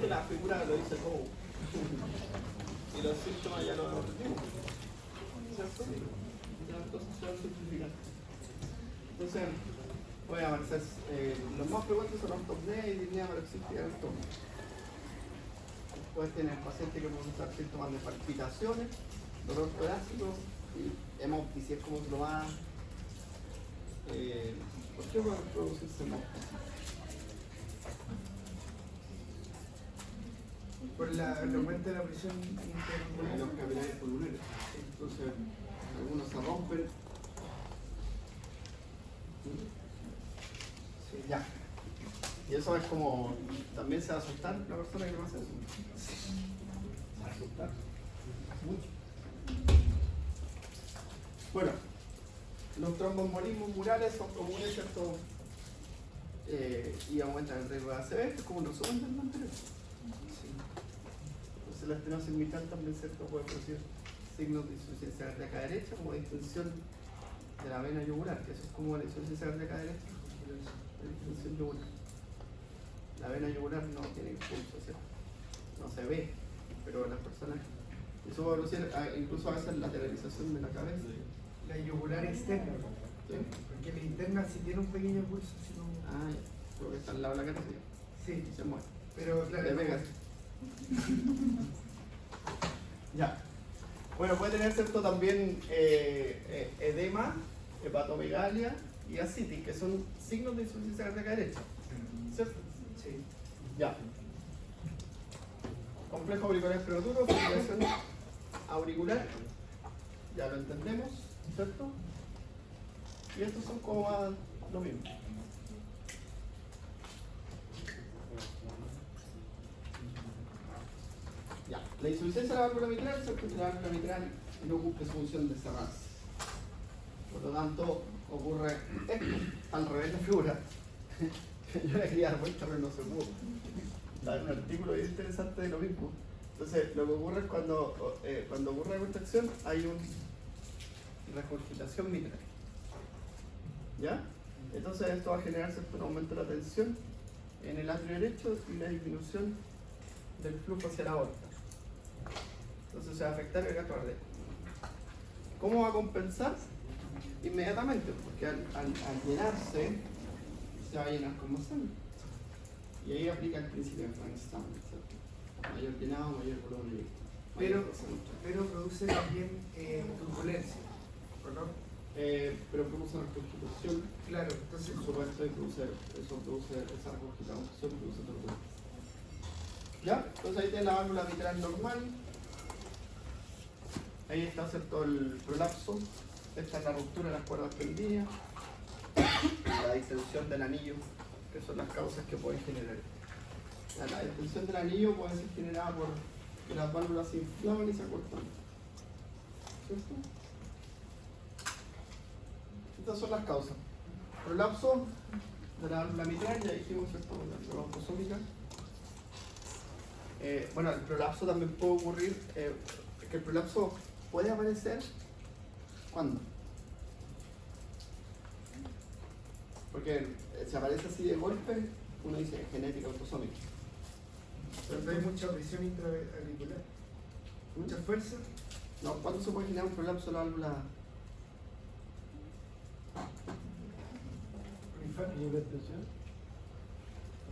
que la figura lo dice todo. Y los síntomas ya lo aprendimos. ¿Cierto? Ya entonces se va a simplificar. Entonces, voy a avanzar. Los más frecuentes son ortopnea y disnea paroxística del estómago. Después tiene el paciente que puede usar síntomas de palpitaciones, dolor torácico y hemoptis, es como lo más. ¿Por qué puede producirse hemoptis? Por el aumento de la presión En los capilares pulmonares. Entonces, algunos se rompen. Sí, ya. Y eso es como. También se va a asustar la persona que no hace eso. Se va a asustar. Mucho. Bueno, los tromboembolismos murales son comunes, ¿cierto? Y aumentan el riesgo de ACV, es como un resumen del anterior. Entonces la estenosis mitral también, ¿cierto? Puede producir signos de insuficiencia cardíaca derecha como distensión de la vena yugular, que eso es como la insuficiencia cardíaca derecha, la distensión yugular. La vena yugular no tiene impulso, ¿cierto? No se ve, pero las personas, eso va a producir incluso a veces lateralización de la cabeza. la yugular externa, ¿Sí? porque la interna sí tiene un pequeño pulso, si no... Ah, ya. Creo que está al lado de la carótida. Sí, Se mueve. pero claro, Le pegas. Ya. Bueno, puede tener, ¿cierto? También edema, hepatomegalia y ascitis, que son signos de insuficiencia cardíaca derecha. ¿Cierto? sí. Ya. Complejo auricular prematuro, fibrilación auricular. Ya lo entendemos, ¿cierto? Y estos son como más lo mismo. Ya. La insuficiencia de la válvula mitral, ¿cierto? Que la válvula mitral no cumple su función de cerrarse. Por lo tanto, ocurre esto, al revés de la figura. Yo le quería dar vuelta, pero no se pudo. Hay un artículo bien interesante de lo mismo. Entonces, lo que ocurre es cuando ocurre la contracción, hay una regurgitación mitral. ¿Ya? Entonces, esto va a generar, ¿cierto?, un aumento de la tensión en el atrio derecho y la disminución del flujo hacia la aorta. Entonces, se va a afectar el gasto cardíaco. ¿Cómo va a compensar? Inmediatamente, porque al llenarse, se va a llenar con más sangre. Y ahí aplica el principio de Frankenstein, ¿cierto? Mayor llenado, mayor volumen. Pero produce también turbulencia, ¿o no? Pero produce regurgitación. Claro, entonces... Por supuesto, y eso produce esa regurgitación, produce turbulencia. ¿Ya? Entonces ahí tiene la válvula mitral normal. Ahí está, ¿cierto?, el prolapso. Esta es la ruptura de las cuerdas tendidas. La distensión del anillo, que son las causas que pueden generar. La distensión del anillo puede ser generada por que las válvulas se inflaman y se acortan. ¿Cierto? Estas son las causas. Prolapso de la válvula mitral, ya dijimos, ¿cierto?, la válvula autosómica. Bueno, el prolapso también puede ocurrir, que el prolapso puede aparecer, ¿cuándo? Porque si aparece así de golpe, uno dice genética autosómica. Cuando hay mucha presión intraauricular, mucha fuerza. No, ¿cuándo se puede generar un prolapso de la válvula? Un infarto. ¿Hipertensión?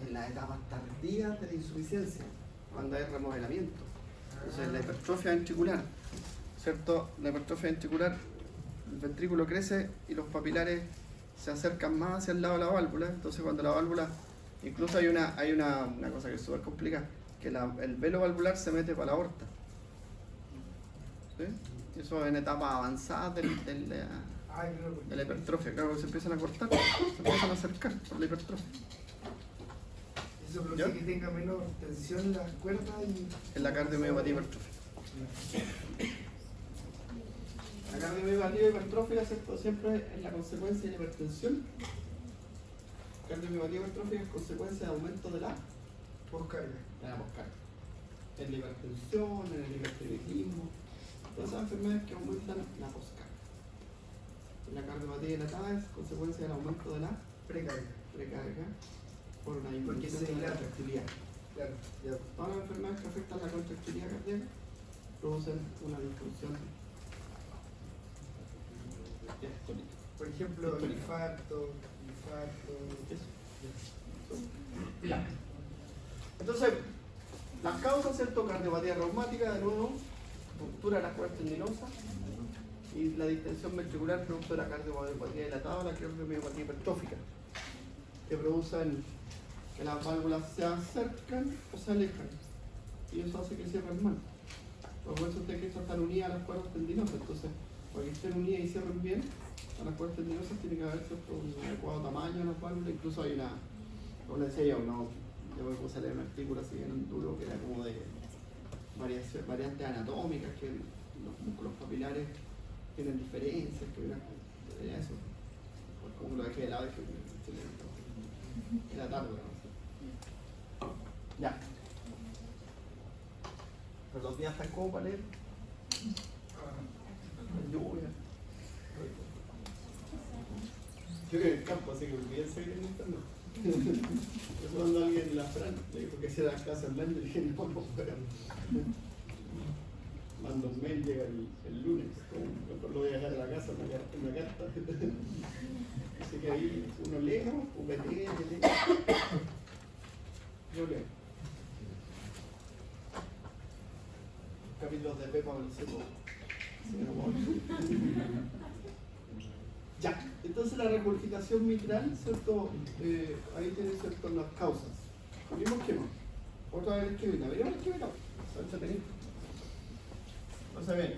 En las etapas tardías de la insuficiencia, cuando hay remodelamiento. Entonces, la hipertrofia ventricular, ¿cierto? La hipertrofia ventricular, el ventrículo crece y los papilares se acercan más hacia el lado de la válvula. Entonces, cuando la válvula, incluso hay una cosa que es súper complicada, que el velo valvular se mete para la aorta. ¿Sí? Eso en etapas avanzadas de la hipertrofia. Claro, que se empiezan a cortar, se empiezan a acercar por la hipertrofia. Eso produce que tenga menos tensión en las cuerdas y... En la cardiomiopatía hipertrófica. La cardiomiopatía hipertrófica, ¿cierto?, siempre es la consecuencia de la hipertensión. Cardiomiopatía hipertrófica es consecuencia de aumento de la poscarga. En la hipertensión, en el hipertiroidismo, todas esas enfermedades que aumentan la poscarga. La cardiopatía dilatada es consecuencia del aumento de la Precarga. precarga por una Porque disminución se de la dilata. contractilidad. Claro, ya. Todas las enfermedades que afectan la contractilidad cardíaca producen una disfunción diastólica. Por ejemplo, Histórica. infarto. Eso. Ya. Entonces, las causas, ¿cierto? Cardiopatía reumática, de nuevo, ruptura de las cuerdas tendinosas y la distensión ventricular producto de la cardiopatía dilatada, la cardiomiopatía hipertrófica, que producen que las válvulas se acercan o se alejan y eso hace que cierren mal. Por eso ustedes que están unidas a las cuerdas tendinosas, entonces, para que estén unidas y cierren bien, a las cuerdas tendinosas tiene que haber, ¿cierto?, un adecuado tamaño de las válvulas. Incluso hay una, como les decía yo me puse a leer un artículo así bien duro que era como de variantes anatómicas, que los músculos papilares tienen diferencias, que era eso, pues como lo dejé de lado, era tarde, ¿no? Ya. Pero los días están como para leer. Lluvia. Yo que en el campo, así que olvidé seguir en internet. Eso cuando alguien en la Fran le dijo que hiciera las clases online, le dije no, pero mando un mail, llega el lunes, mejor lo voy a dejar en la casa, una carta. Así que ahí uno lee, UPT, lee. Yo leo. Capítulos de Pepa me lo sé todo. Así que no puedo. Ya, entonces la regurgitación mitral, ¿cierto? Ahí tiene, ¿cierto?, las causas. El mismo esquema. Otra vez esquemita. Veremos el esquemita. Está entretenido. Entonces, bien.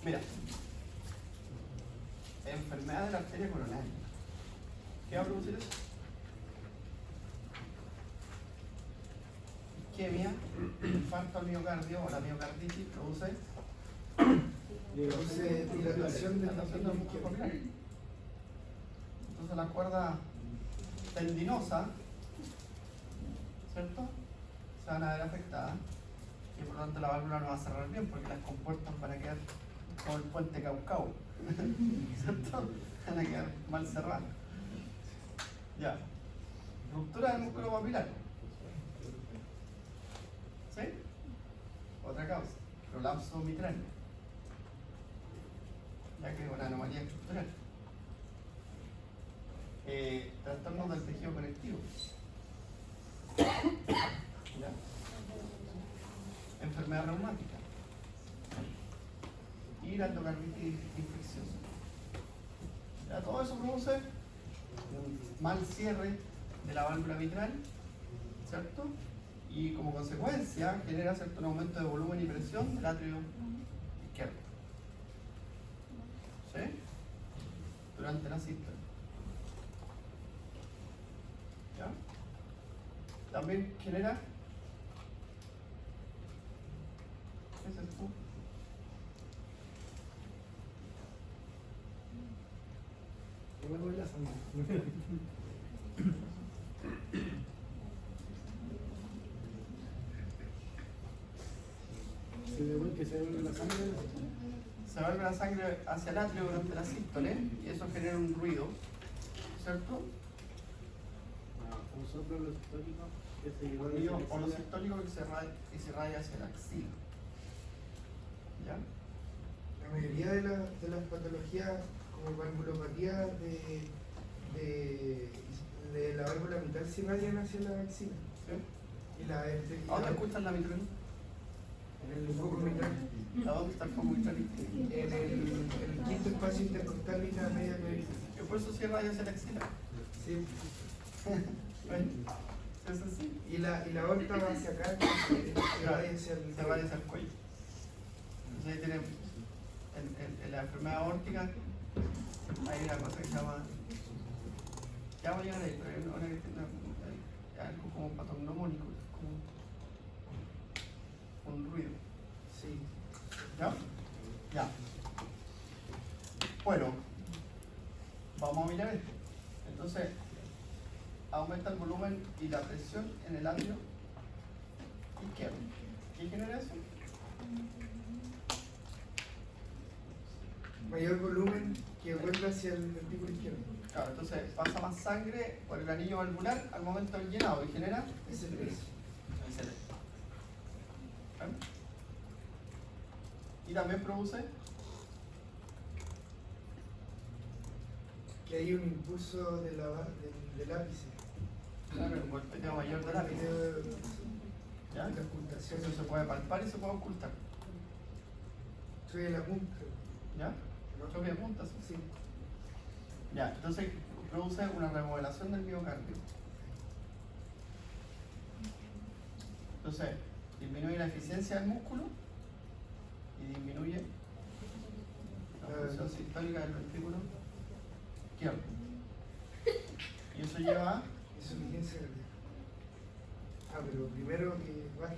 Mira. Enfermedad de la arteria coronaria. ¿Qué va a producir eso? Isquemia, infarto al miocardio o la miocarditis produce Dilatación del músculo papilar. Entonces la cuerda tendinosa, ¿cierto?, se van a ver afectadas y por lo tanto la válvula no va a cerrar bien porque las compuertas van a quedar como el puente Caucao, ¿cierto? Van a quedar mal cerradas. Ya. Ruptura del músculo papilar. ¿Sí? Otra causa. Prolapso mitral. Ya que es una anomalía estructural. Trastornos del tejido conectivo. ¿Ya? Enfermedad reumática. Y la endocarditis infecciosa. Ya, todo eso produce un mal cierre de la válvula mitral, ¿cierto? Y como consecuencia genera, ¿cierto?, un aumento de volumen y presión del atrio izquierdo. ¿Sí? Durante la sístole. ¿Ya? También genera. ¿Qué es esto? Me voy la sangre. Se devuelve la sangre. Se vuelve la sangre hacia el atrio durante la sístole y eso genera un ruido, ¿cierto? Un soplo los históricos que se llevó Un ruido holosistólico que se irradia hacia la axila. ¿Ya? La mayoría de las patologías como valvulopatía de la válvula mitral se irradian hacia la axila. ¿Sí? Y la ¿Dónde escuchan la mitral? en el foco mitral, ¿A dónde está el foco mitral? en el quinto espacio intercostal y la media clavija. Que por eso se irradia hacia la axila. Sí. ¿Ven? Es así. Y la aorta va hacia acá, se irradia hacia el Se irradia hacia el cuello. Entonces ahí tenemos, en la enfermedad aórtica, hay una cosa que se llama, ya voy a llegar ahí, pero hay una que tiene algo como patognomónico, como un ruido. Sí. ¿Ya? Ya. Bueno, vamos a mirar esto. Entonces, aumenta el volumen y la presión en el atrio izquierdo. ¿Qué genera eso? Mayor volumen que vuelve hacia el ventrículo izquierdo. Claro, entonces pasa más sangre por el anillo valvular al momento del llenado y genera Ese es. ¿vale? Y también produce Que hay un impulso del ápice. claro, un golpeteo mayor del ápice. ¿Ya? La ocultación. Eso se puede palpar y se puede ocultar. Soy de la punta. ¿Ya? Choque de puntas. Sí. Ya, entonces produce una remodelación del miocardio. Entonces, disminuye la eficiencia del músculo y disminuye la función sistólica del ventrículo izquierdo. Y eso lleva a Insuficiencia cardíaca. Ah, pero primero que baje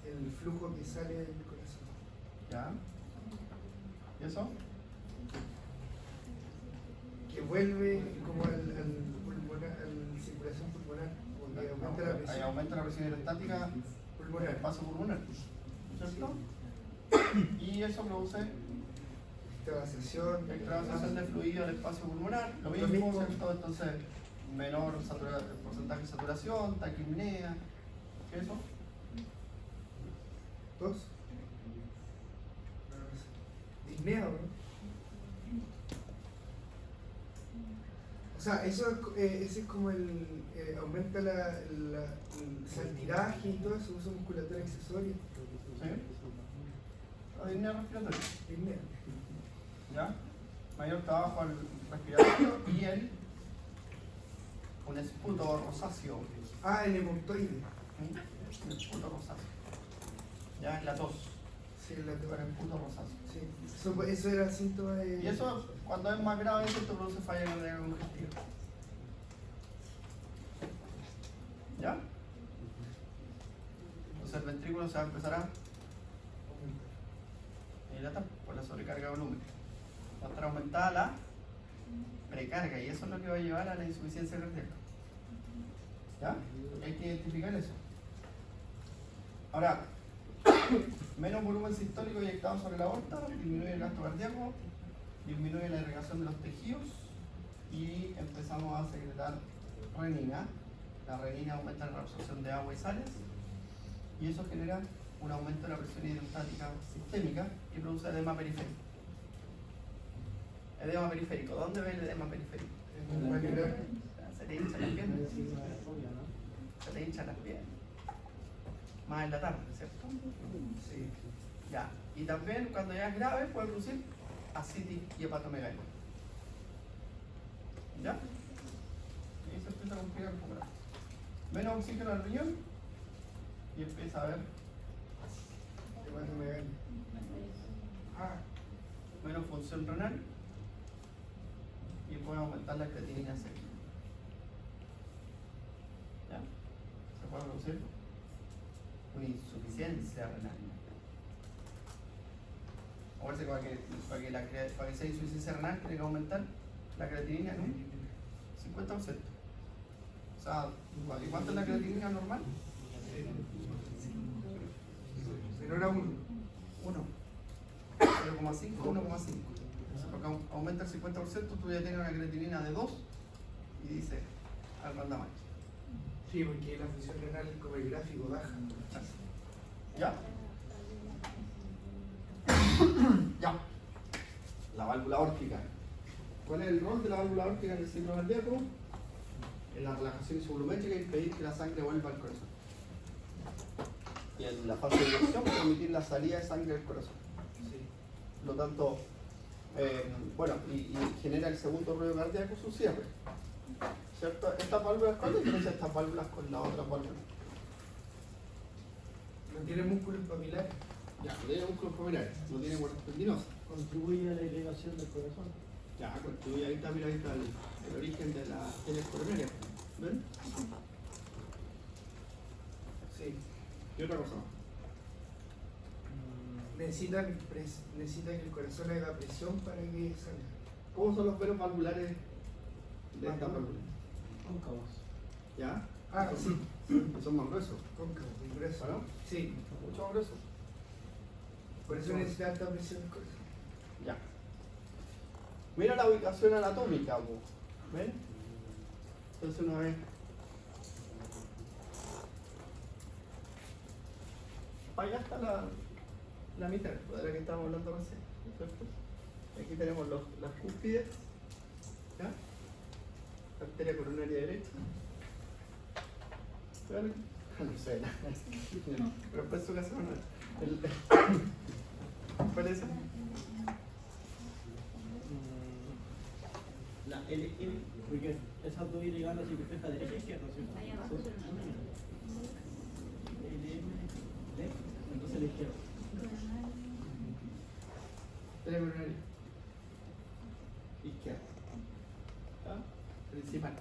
el flujo que sale del corazón. ¿ya? ¿Y eso? Que vuelve como al pulmonar, a la circulación pulmonar, porque aumenta la Ahí presión aumenta la presión hidrostática del pulmonar. espacio pulmonar, ¿cierto? Y eso produce Extravasación. extravasación de fluido del espacio pulmonar, lo Lo mismo, mismo. ¿cierto? Entonces, menor porcentaje de saturación, taquipnea, ¿qué es eso? Dos. Disnea, ¿no? O sea, ese es como aumenta el saltiraje y todo eso, usa musculatura accesoria. ¿Sí? La disnea respiratoria, Disnea. ¿ya? Mayor trabajo al respiratorio y un esputo rosáceo. Ah, el hemontoide. Un esputo rosáceo. Ya es la tos, Sí, pero esputo rosáceo. sí. Eso era síntoma de. Y eso, cuando es más grave, esto produce falla cardíaca congestiva. ¿Ya? Entonces el ventrículo se va a empezar a dilatar por la sobrecarga de volumen. Va a estar aumentada la precarga y eso es lo que va a llevar a la insuficiencia cardíaca. ¿Ya? Hay que identificar eso. Ahora, menos volumen sistólico inyectado sobre la aorta, disminuye el gasto cardíaco, disminuye la irrigación de los tejidos y empezamos a secretar renina. La renina aumenta la reabsorción de agua y sales y eso genera un aumento de la presión hidrostática sistémica y produce edema periférico. Edema periférico. ¿Dónde ve el edema periférico? Se te hinchan las piernas. Se te hinchan las piernas. Más en la tarde, ¿cierto? Sí. Ya. Y también cuando ya es grave puede producir ascitis y hepatomegalia. ¿Ya? Y ahí se empieza a complicar un poco la cosa. Menos oxígeno al riñón y empieza a haber Hepatomegalia. Ah, menos función renal y puede aumentar la creatinina seca. ¿Ya? Se puede producir una insuficiencia renal. Acuérdense que para que sea insuficiencia renal tiene que aumentar la creatinina en un 50%. O sea, ¿y cuánto es la creatinina normal? menor a 1. 1. 0,5, 1,5. Porque aumenta el 50%, tú ya tienes una creatinina de 2 y dice, algo anda mal. Sí, porque la función renal como el gráfico baja. ¿Ya? Ya. La válvula aórtica. ¿Cuál es el rol de la válvula aórtica en el ciclo cardíaco? En la relajación isovolumétrica y impedir que la sangre vuelva al corazón. Y en la fase de eyección permitir la salida de sangre del corazón. Sí. Por lo tanto, y genera el segundo ruido cardíaco su cierre. ¿Cierto? Estas válvulas, ¿cuál es la diferencia de estas válvulas con las otras válvulas? No tiene músculos papilares. Ya, no tiene músculos papilares, no tiene cuerdas tendinosas. Contribuye a la irrigación del corazón. Ya, contribuye, ahí está, mira, ahí está el origen de la arteria coronaria. ¿Ven? Sí. ¿Qué otra cosa? Necesita que el corazón haga presión para que salga. ¿Cómo son los velos valvulares de esta válvula? Cóncavos. ¿Ya? Ah, sí. Son más gruesos. Cóncavo, y grueso. ¿No? Sí. Mucho más gruesos. Por eso necesita alta presión el corazón. Ya. Mira la ubicación anatómica, po. ¿Ven? Entonces una vez. Allá está la mitad de la que estábamos hablando recién, ¿cierto? Aquí tenemos las cúspides, ¿ya? Arteria coronaria derecha. ¿Vale? No sé, pero por eso que hacemos ¿cuál es esa? Porque esas dos ilegales se reflejan derecha e izquierda, ¿cierto? Ahí abajo, pero no. Entonces la izquierda. Arteria coronaria izquierda. ¿Ya? Principal.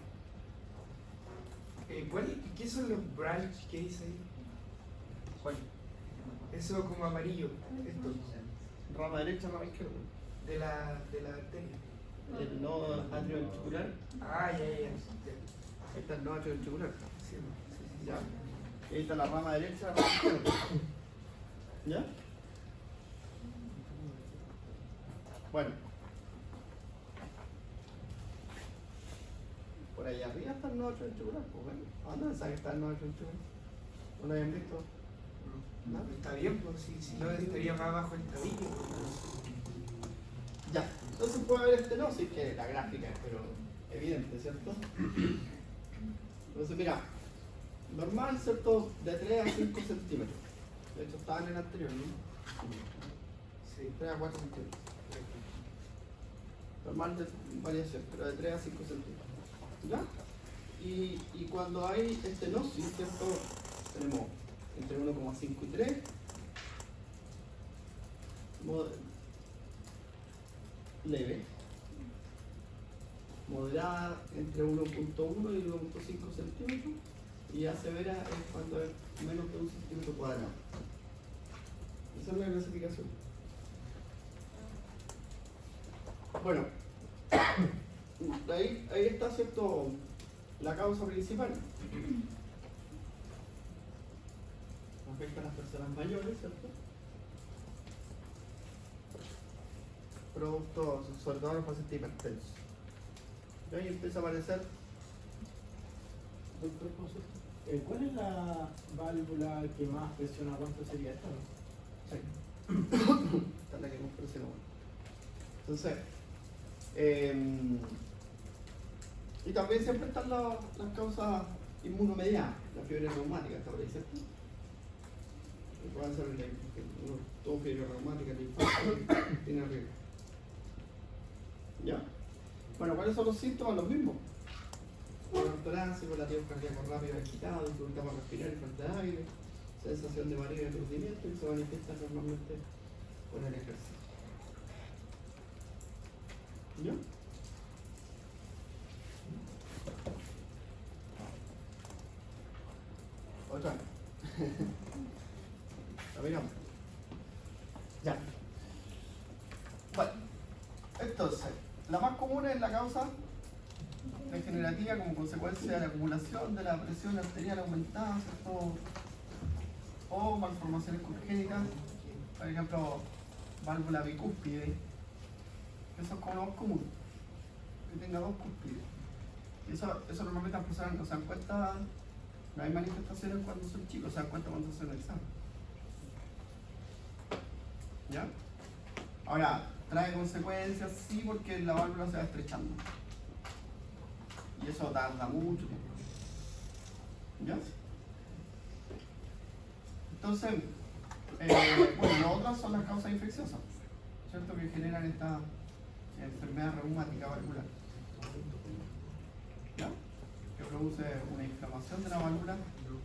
¿Qué son los branch que dice ahí? ¿Cuál? Eso como amarillo, esto, Rama derecha, rama izquierda. de la arteria. El nodo atrioventricular. Ah, ya. Ahí está el nodo atrioventricular. Sí, sí. ¿Ya? Y ahí está la rama derecha, la rama izquierda. ¿Ya? Bueno. Por ahí arriba está el nodo atrioventricular. Pues bueno, ¿a dónde pensás que está el nodo atrioventricular? ¿No lo habían visto? No, está bien, pues si no estaría más abajo el tabique. Ya. Entonces puede haber estenosis, que la gráfica es pero evidente, ¿cierto? Entonces mira, normal, ¿cierto? De 3 a 5 centímetros. De hecho estaba en el anterior, ¿no? Sí. 3 a 4 centímetros. Normal de variación, pero de 3 a 5 centímetros. ¿Ya? Y cuando hay estenosis, ¿cierto? Tenemos entre 1,5 y 3. Leve. Moderada entre 1.1 y 1.5 centímetros. Y ya severa es cuando es menos de 1 centímetro cuadrado. Esa es la clasificación. Bueno, ahí está, ¿cierto? La causa principal. Afecta a las personas mayores, ¿cierto? Producto, sobre todo en los pacientes hipertensos. Y ahí empieza a aparecer. Doctor, consulta. ¿Cuál es la válvula que más presiona? ¿Cuánto sería esta? Sí. Esta es la que más presiona. Entonces, y también siempre están las causas inmunomediadas, la fiebre reumática, está por ahí, ¿cierto? Que puede ser todo fiebre reumática, el infarto, tiene riesgo. ¿Ya? Bueno, ¿cuáles son los síntomas? Los mismos. Dolor torácico, latidos cardíacos rápidos agitados, dificultad para respirar y falta de aire, sensación de mareo y aturdimiento que se manifiesta normalmente con el ejercicio. ¿Ya? Otra vez. La miramos. Ya. Bueno, entonces, la más común es la causa degenerativa como consecuencia de la acumulación de la presión arterial aumentada, ¿cierto? O malformaciones congénitas, por ejemplo, válvula bicúspide. Eso es como lo más común, que tenga dos cúspides. Y eso normalmente las personas no se dan cuenta, no hay manifestaciones cuando son chicos, se dan cuenta cuando hacen el examen. ¿Ya? Ahora, trae consecuencias, sí, porque la válvula se va estrechando. Y eso tarda mucho tiempo. ¿Ya? Entonces, bueno, las otras son las causas infecciosas, ¿cierto? Que generan esta enfermedad reumática valvular. ¿Ya? Que produce una inflamación de la válvula,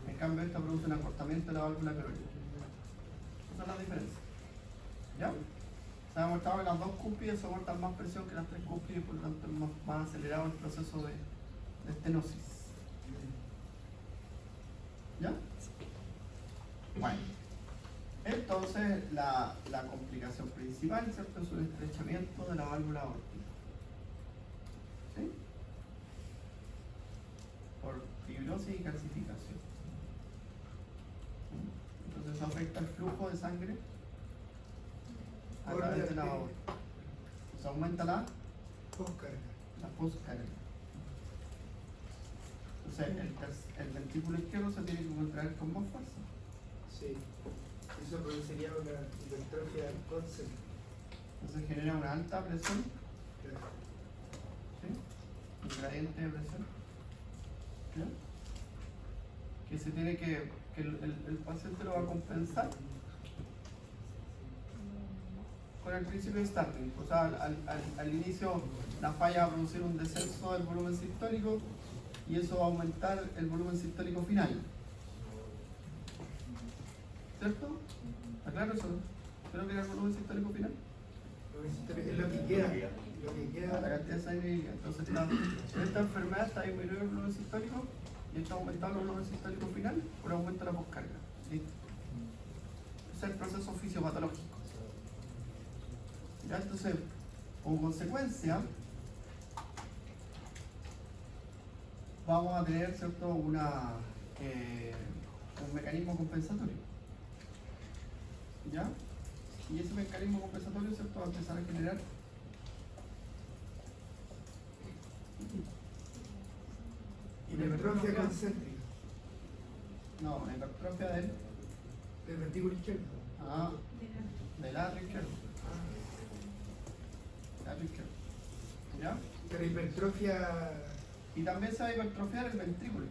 en cambio esta produce un acortamiento de la válvula coronaria. Esa es la diferencia. ¿Ya? Se ha demostrado que las dos cúspides soportan más presión que las tres cúspides, por lo tanto es más acelerado el proceso de estenosis. ¿Ya? Bueno, entonces la complicación principal, ¿cierto? Es un estrechamiento de la válvula aórtica. ¿Sí? Por fibrosis y calcificación. Entonces eso afecta el flujo de sangre a través de la aorta. Se aumenta la Postcarga. la postcarga. Entonces el ventrículo izquierdo se tiene que contraer con más fuerza. Sí. Eso produciría una hipertrofia concéntrica. Entonces genera una alta presión, Claro. ¿sí? Un gradiente de presión, ¿ya? Que se tiene que el paciente lo va a compensar con el principio de Starling. O sea, al inicio la falla va a producir un descenso del volumen sistólico y eso va a aumentar el volumen sistólico final. ¿Cierto? ¿Está claro eso? ¿Creo que era el volumen sistólico final? Es lo que queda. Lo que La queda. cantidad de sangre. Entonces, en esta enfermedad está disminuyendo el volumen sistólico y está aumentando el volumen sistólico final por aumento de la poscarga. ¿Sí? Ese es el proceso fisiopatológico. ¿Ya? Entonces, como consecuencia, vamos a tener, ¿cierto?, un mecanismo compensatorio. ¿Ya? Y ese mecanismo compensatorio, ¿cierto?, va a empezar a generar Hipertrofia concéntrica. no, una hipertrofia del Ventrículo izquierdo. del atrio izquierdo. Del atrio izquierdo. ¿Ya? Pero hipertrofia. Y también se va a hipertrofiar el ventrículo.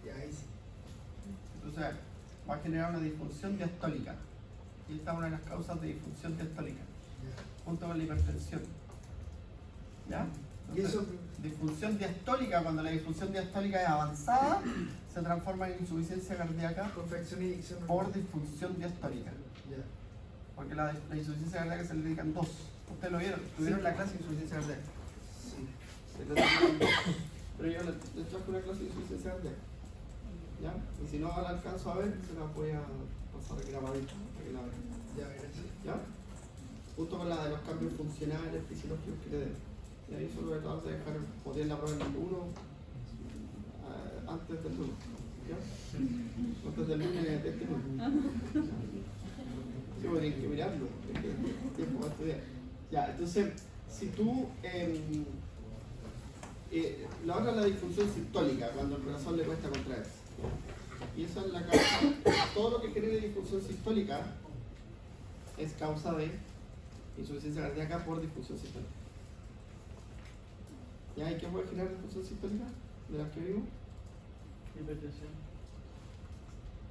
Ya, ahí sí. Entonces, va a generar una disfunción diastólica. Y esta es una de las causas de disfunción diastólica, Ya. junto con la hipertensión. ¿Ya? Y eso. Disfunción diastólica, cuando la disfunción diastólica es avanzada, se transforma en insuficiencia cardíaca Confección y dicción. por disfunción diastólica. Ya. Porque la insuficiencia cardíaca se le dedican dos. Ustedes lo vieron, tuvieron Sí. la clase de insuficiencia cardíaca. Sí. Se le dedican dos. Pero yo les traje una clase de insuficiencia cardíaca. ¿Ya? Y si no la alcanzo a ver, se la voy a pasar grabadita para que la vean. Ya, gracias. ¿Ya? Junto con la de los cambios funcionales, fisiológicos que le den. Y ahí solo le vas a dejar, podrían la prueba en el 1 antes del lunes. ¿Ya? Antes del lunes de este lunes. Sí, porque hay que mirarlo, hay que tiempo para estudiar. Ya, entonces, si tú. La otra es la disfunción sistólica, cuando el corazón le cuesta contraerse. Y esa es la causa. Todo lo que genere disfunción sistólica es causa de insuficiencia cardíaca por disfunción sistólica. ¿Ya? ¿Y qué puede generar disfunción sistólica? De las que vimos. Hipertensión.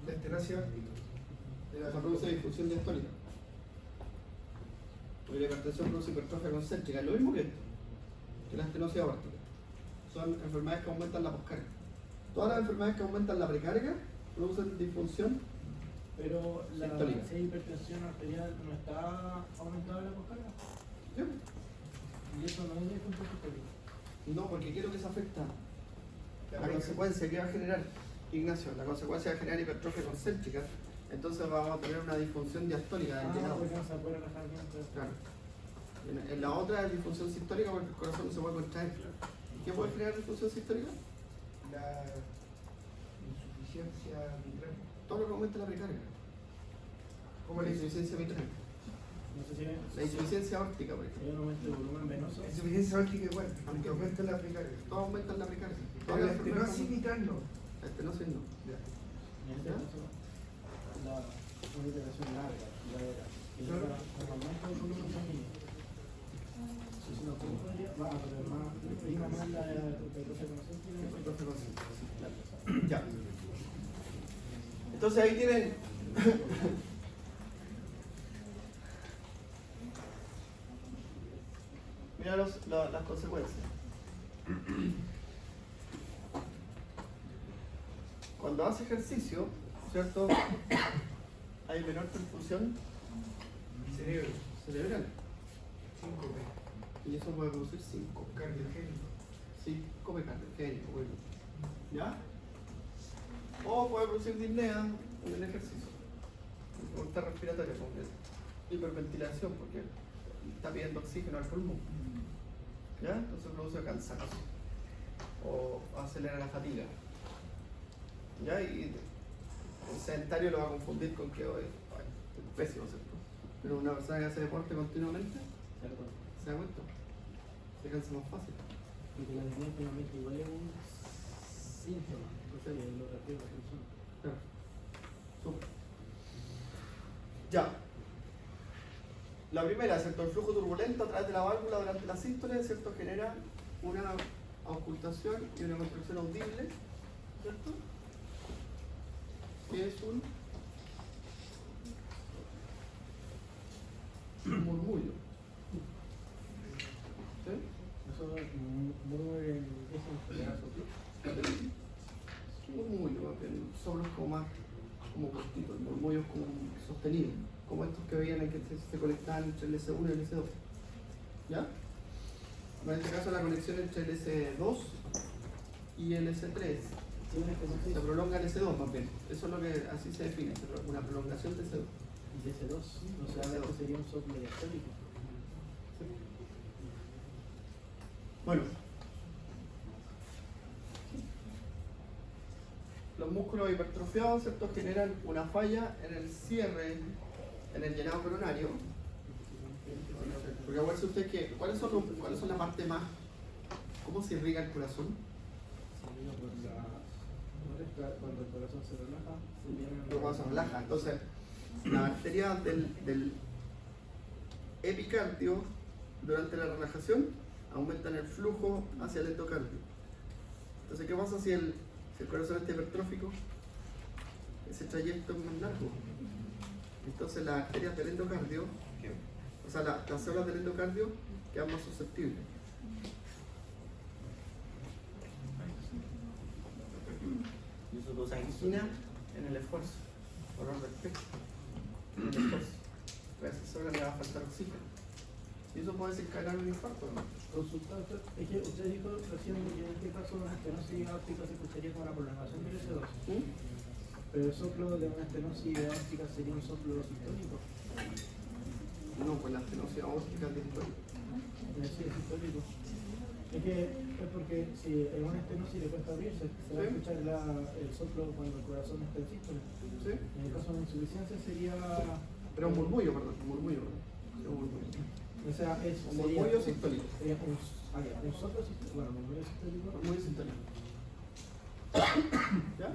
La estenosis órtica. O sea, produce disfunción diastólica. Porque la hipertensión produce hipertrofia concéntrica. Es lo mismo que esto, que la estenosis aórtica. Son enfermedades que aumentan la poscarga. Todas las enfermedades que aumentan la precarga producen disfunción. Pero la Sistólica. hipertensión arterial no está aumentada la poscarga. ¿Sí? Y eso no es disfunción sistólica. No, porque ¿qué es lo que se afecta? La precarga. consecuencia que va a generar, Ignacio, la consecuencia va a generar hipertrofia concéntrica. Entonces vamos a tener una disfunción diastólica del llenado. Porque no se puede relajar bien. Claro. En la otra es disfunción sistólica porque el corazón no se puede contraer. ¿Y qué puede generar disfunción sistólica? La insuficiencia mitral. Todo lo que aumenta la precarga. Como La la insuficiencia mitral. No sé si La insuficiencia aórtica, por ejemplo. hay un aumento de volumen venoso. insuficiencia órtica igual, porque aumenta la precarga. Todos aumentan la precarga. Pero Todas la las enfermedades estenosis mitral no. La estenosis no. Ya. En este caso, una hipertensión larga, duradera, que lleva al aumento del volumen sanguíneo. Si no, ¿cómo podría? Va a poner más, prima más la hipertrofia concéntrica. Hipertrofia concéntrica, sí, claro. Ya. Entonces ahí tienen. Mira las consecuencias. Cuando hace ejercicio, ¿cierto? Hay menor perfusión Cerebro. cerebral. 5P. Y eso puede producir 5. Cardiogénico. 5 cardiogénico, bueno. ¿Ya? O puede producir disnea en el ejercicio. Dificultad respiratoria completa. Hiperventilación, porque está pidiendo oxígeno al pulmón. ¿Ya? Entonces produce cansancio. O acelera la fatiga. ¿Ya? Y el sedentario lo va a confundir con que hoy es pésimo, ¿cierto? Pero una persona que hace deporte continuamente, ¿Cierto? ¿se da cuenta? se cansa más fácil. Porque la disnea finalmente igual es un síntoma, o sea, lo refiere a la persona. Claro. Súper. Ya. La primera, ¿cierto? El flujo turbulento a través de la válvula durante la sístole, ¿cierto? Genera una auscultación y una contracción audible, ¿cierto? Que es un murmullo. ¿Sí? Eso murmuro en ese pedazo. Murmullo, más bien. Solo es como más como cortito, el murmullo es como sostenido, como estos que veían que se conectaban entre el S1 y el S2. ¿Ya? En este caso la conexión entre el S2 y el S3 se prolonga el S2 más bien. Eso es lo que así se define, una prolongación de S2. Y de S2, o sea, esto sería un soplo diastólico. Bueno, los músculos hipertrofiados, ¿cierto? Generan una falla en el cierre, en el llenado coronario. Porque acuérdense usted que, ¿cuáles son la parte más, cómo se irriga el corazón? Cuando el corazón se relaja, Cuando se relaja. Entonces, las arterias del epicardio durante la relajación aumentan el flujo hacia el endocardio. Entonces, ¿qué pasa si el corazón está hipertrófico? Ese trayecto es más largo. Entonces, las arterias del endocardio, o sea, las células del endocardio quedan más susceptibles. Y eso causa angina en el esfuerzo, dolor del pecho, en el esfuerzo. A esa célula le va a faltar oxígeno. Y eso puede desencadenar un infarto, ¿no? Consulta, es que usted dijo recién que en este caso una estenosis aórtica se escucharía como la prolongación del S2. ¿Mm? Pero el soplo de una estenosis aórtica sería un soplo sistólico. No, pues la estenosis aórtica es distólica. Sí, es sistólico. Es que es porque si en una estenosis le cuesta abrirse, se va a escuchar el soplo cuando el corazón está en sístole. ¿Sí? En el caso de una insuficiencia sería. Pero un murmullo, perdón, un murmullo. Es un murmullo. O sea, es Un murmullo sistólico. Sería un soplo sistólico. Bueno, murmullo sistólico. Murmullo sistólico. ¿Ya?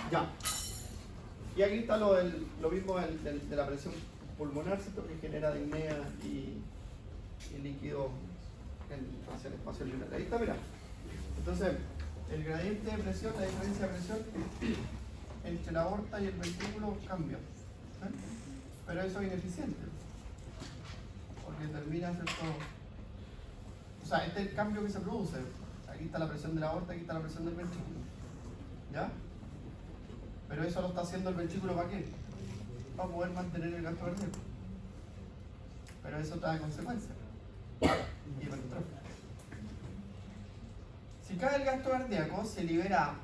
Ya. Y aquí está lo mismo de la presión pulmonar, ¿cierto? Que genera disnea y líquido hacia el espacio libre. Ahí está, mira. Entonces, el gradiente de presión, la diferencia de presión entre la aorta y el ventrículo cambia. ¿Sí? Pero eso es ineficiente. Porque termina, ¿cierto? O sea, este es el cambio que se produce. Aquí está la presión de la aorta, aquí está la presión del ventrículo. ¿Ya? Pero eso lo está haciendo el ventrículo ¿para qué? Para poder mantener el gasto cardíaco. Pero eso trae consecuencias. Hipertrofia. Si cae el gasto cardíaco, se libera,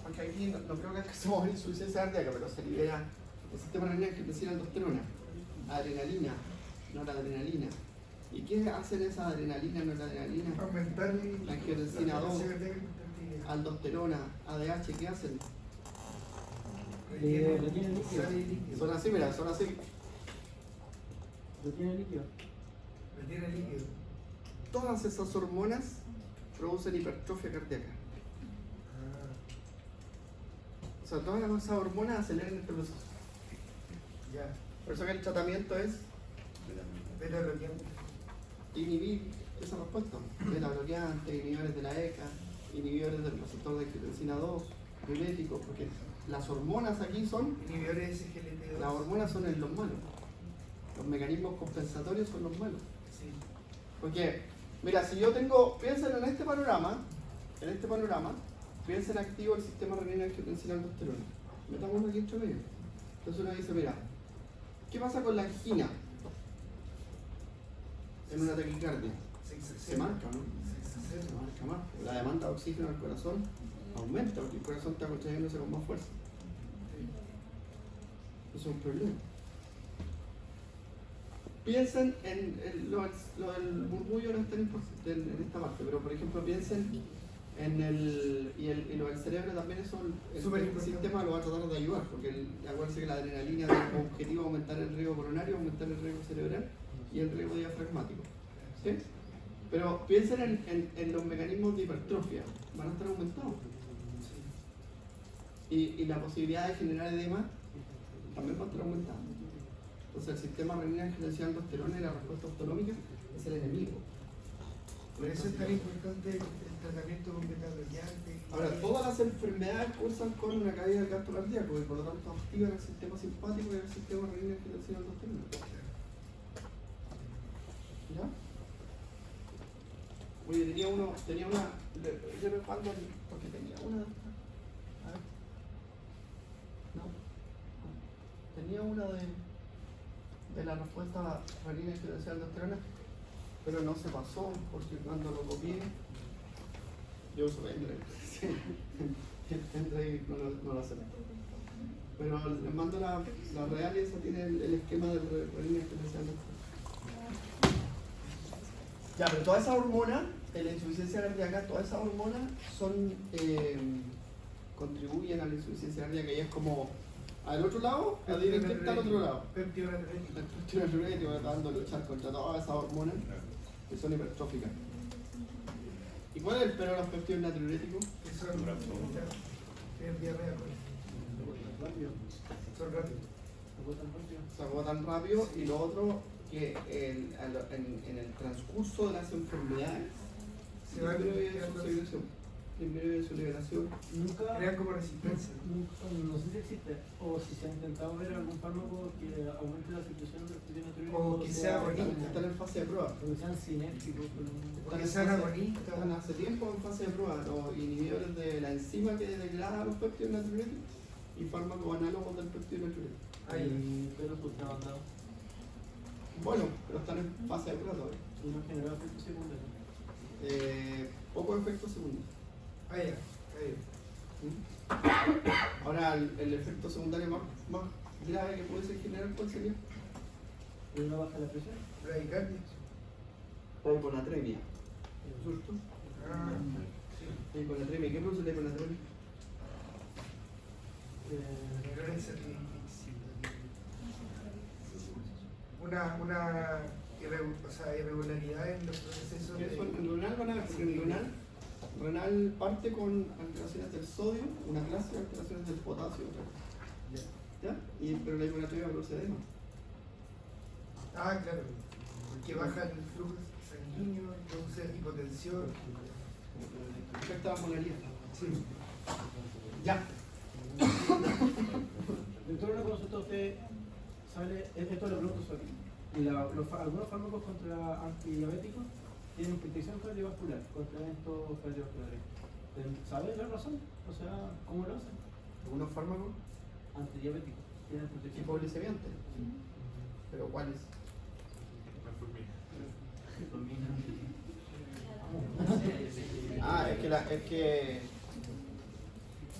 porque aquí no creo que se mueva insuficiencia cardíaca, pero se libera el sistema renal que presina aldosterona, adrenalina, noradrenalina. ¿Y qué hacen esa adrenalina, noradrenalina? Aumentar La angiotensina 2, la aldosterona, ADH, ¿qué hacen? Retiene líquido. Son así, mira, son así. Retiene líquido. Retiene líquido. Todas esas hormonas producen hipertrofia cardíaca. O sea, todas esas hormonas aceleran este proceso. Ya. Por eso que el tratamiento es Beta bloqueante. inhibir esa respuesta. Beta bloqueante, inhibidores de la ECA, inhibidores del receptor de angiotensina 2, miméticos, porque las hormonas aquí son, Inhibidores de SGLT2. las hormonas son los malos. Los mecanismos compensatorios son los malos. Sí. Porque, mira, si yo tengo, piensen en este panorama, piensen activo el sistema renina angiotensina aldosterona. Metámoslo aquí entre medio. Entonces uno dice, mira, ¿qué pasa con la angina en una taquicardia? Se marca, ¿no? Se marca más. La demanda de oxígeno al corazón aumenta porque el corazón está contrayéndose con más fuerza. Eso es un problema. Piensen en lo del murmullo no es tan importante en esta parte, pero por ejemplo piensen en y lo del cerebro también, eso el sistema lo va a tratar de ayudar, porque acuérdense que la adrenalina tiene como objetivo aumentar el riesgo coronario, aumentar el riesgo cerebral, y el riesgo diafragmático. ¿Sí? Pero piensen en los mecanismos de hipertrofia, van a estar aumentados. Y la posibilidad de generar edema también va a estar aumentada. Entonces el sistema renina-angiotensina-aldosterona y la respuesta autonómica es el enemigo. Por eso es tan importante el tratamiento con beta-bloqueantes. Ahora, todas las enfermedades cursan con una caída del gasto cardíaco y por lo tanto activan el sistema simpático y el sistema renina-angiotensina-aldosterona. ¿Ya? Oye, tenía una, yo recuerdo porque tenía una de estas. A ver. No. Tenía una de la respuesta renina-angiotensina-aldosterona, pero no se pasó porque cuando lo copié, yo uso Pendrive. Pendrive no lo acepto. Pero les mando la real y esa tiene el esquema de renina-angiotensina-aldosterona. Ya, pero todas esas hormonas, la insuficiencia cardíaca, todas esas hormonas contribuyen a la insuficiencia cardíaca y es como al otro lado, a directo al otro lado. El péptido natriurético tratando de luchar contra todas esas hormonas que son hipertróficas. ¿Y cuál es el pero de los péptidos natriuréticos? Que son tienen diarrea, pues. Son rápidos. Se agotan rápido y lo otro que en el transcurso de las enfermedades Se va disminuye su segregación, disminuye su liberación. Nunca, crean como resistencia. no sé si existe, o si se ha intentado ver algún fármaco que aumente la secreción del péptido natriurético. O que sea agonista. Están en fase de prueba. O que sean cinéticos. O que sean agonistas. Están hace tiempo en fase de prueba los inhibidores de la enzima que degrada los péptidos natriuréticos y fármacos análogos del péptido natriurético. Pero tú te has dado. Bueno, pero están en fase de prueba todavía. Y no genera efectos secundarios. Pocos efectos secundarios. Ya. Ahora, el efecto secundario más grave que puede ser generar, ¿cuál sería? ¿Y una baja la presión? Bradicardia. La hiponatremia. ¿Cierto? Sí. La hiponatremia. ¿Qué produce la hiponatremia? Error encefalítico. Una irregularidad en los procesos de... Eso en renal van a ver, porque en renal parte con alteraciones del sodio, una clase de alteraciones del potasio, otra. ¿Ya? Pero la hiponatremia produce edema. Claro. Porque baja el flujo sanguíneo, produce hipotensión. Afecta la polaridad. Sí. Ya. Doctor, una consulta, usted sale, esto lo pregunto solo. Algunos fármacos contra antidiabéticos tienen protección cardiovascular contra estos cardiovasculares. ¿Sabe la razón? O sea, ¿cómo lo hacen? Algunos fármacos Antidiabéticos tienen protección. hipoglicemiantes. ¿Pero cuáles? Es que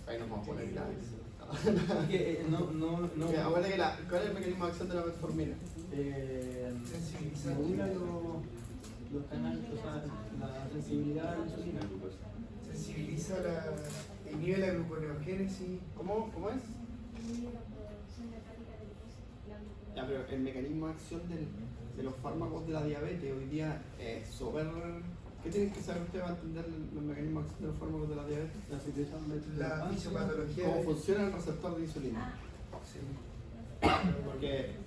ahí nos vamos a poner graves. Acuérdate que ¿cuál es el mecanismo de acción de la metformina? Modula los canales, o sea, la sensibilidad a la insulina. Sensibiliza inhibe la gluconeogénesis. ¿Cómo es? Ya, pero el mecanismo de acción de los fármacos de la diabetes hoy día es súper... ¿Qué tienen que saber ustedes para entender los mecanismos de acción de los fármacos de la diabetes? La secreción de La fisiopatología. ¿Cómo funciona el receptor de insulina? Sí. Porque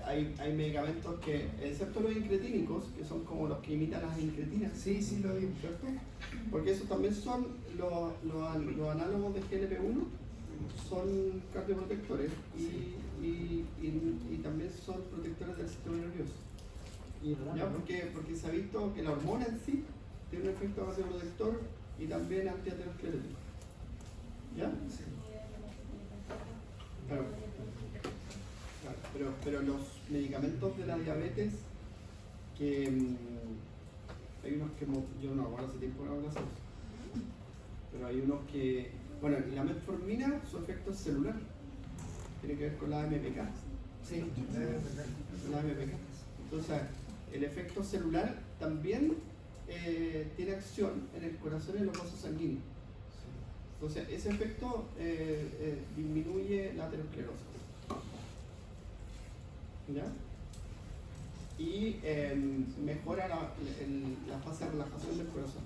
hay medicamentos que, excepto los incretínicos, que son como los que imitan las incretinas, Sí, lo vi. ¿cierto? Porque esos también son los análogos de GLP-1, son cardioprotectores y también son protectores del sistema nervioso. ¿Ya? Porque se ha visto que la hormona en sí tiene un efecto vasoprotector y también antiaterosclerótico. ¿Ya? Sí. Pero los medicamentos de la diabetes que hay unos que yo no recuerdo hace tiempo no hablo de eso, pero hay unos que, bueno, la metformina su efecto es celular, tiene que ver con la AMPK. Sí, La AMPK. Entonces el efecto celular también tiene acción en el corazón y en los vasos sanguíneos. Entonces ese efecto disminuye la aterosclerosis. ¿Ya? y mejora la fase de relajación del corazón.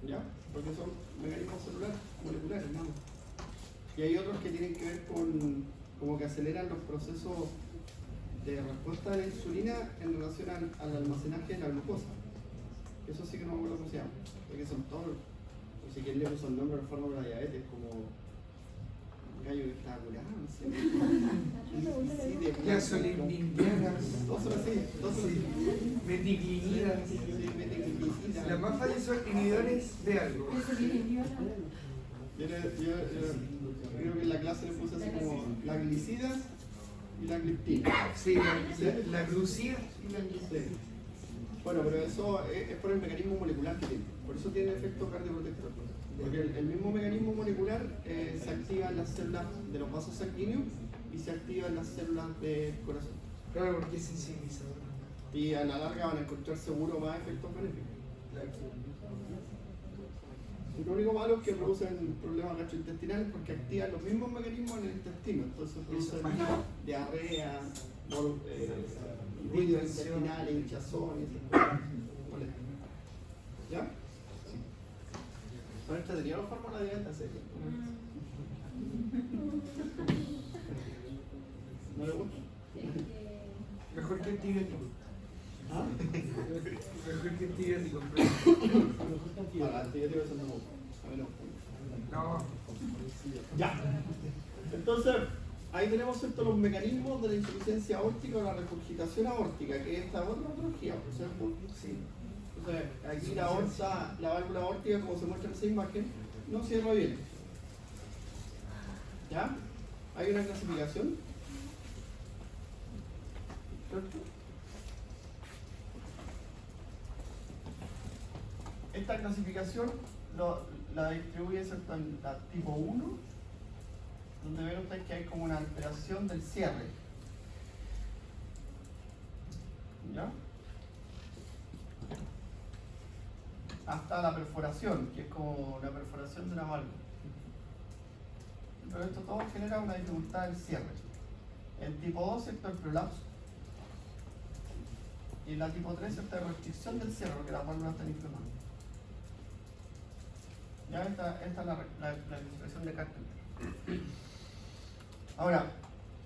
¿Ya? Porque son mecanismos celulares, moleculares, ¿no? Y hay otros que tienen que ver con como que aceleran los procesos de respuesta de la insulina en relación al almacenaje de la glucosa. Eso sí que no me acuerdo cómo se llama, porque son todos, no sé quién le puso el nombre al fármaco de la diabetes, como un gallo que estaba curado, no sé. Gasolindianas, Dos son así, dos son así. meticlinidas. Sí, meticlinidas. Las más fáciles son inhibidores de algo. Yo creo que en la clase le puse así como la glicidas y la gliptina. Sí, la glucida y la Sí. Bueno, pero eso es por el mecanismo molecular que tiene. Por eso tiene efecto cardioprotector. Porque el mismo mecanismo molecular se activa en las células de los vasos sanguíneos y se activa en las células del corazón. Claro, porque es sensibilizador. Y a la larga van a encontrar seguro más efectos benéficos. Y lo único malo es que producen problemas gastrointestinales porque activan los mismos mecanismos en el intestino. Entonces producen diarrea, ruido intestinal, hinchazón y esas cosas. ¿Ya? Bueno, tenía los fármacos de la dieta seria. ¿No le gusta? Mejor que antibiótico. ¿Ah? Mejor que antibiótico. Para antibióticos no. A ver, no. No. Ya. Entonces, ahí tenemos ¿cierto? Los mecanismos de la insuficiencia aórtica o la regurgitación aórtica, que es esta otra patología, ¿cierto? Sí. Entonces, aquí la aorta, la válvula aórtica, como se muestra en esa imagen, no cierra bien. ¿Ya? Hay una clasificación. ¿Cierto? Esta clasificación la distribuye ¿cierto? En la tipo 1, donde ven ustedes que hay como una alteración del cierre. ¿Ya? Hasta la perforación, que es como la perforación de una válvula. Pero esto todo genera una dificultad del cierre. El tipo 2, ¿cierto? El prolapso. Y la tipo 3, ¿cierto? La restricción del cierre, porque las válvulas están inflamadas. Ya esta es la expresión de Carpenter. Ahora,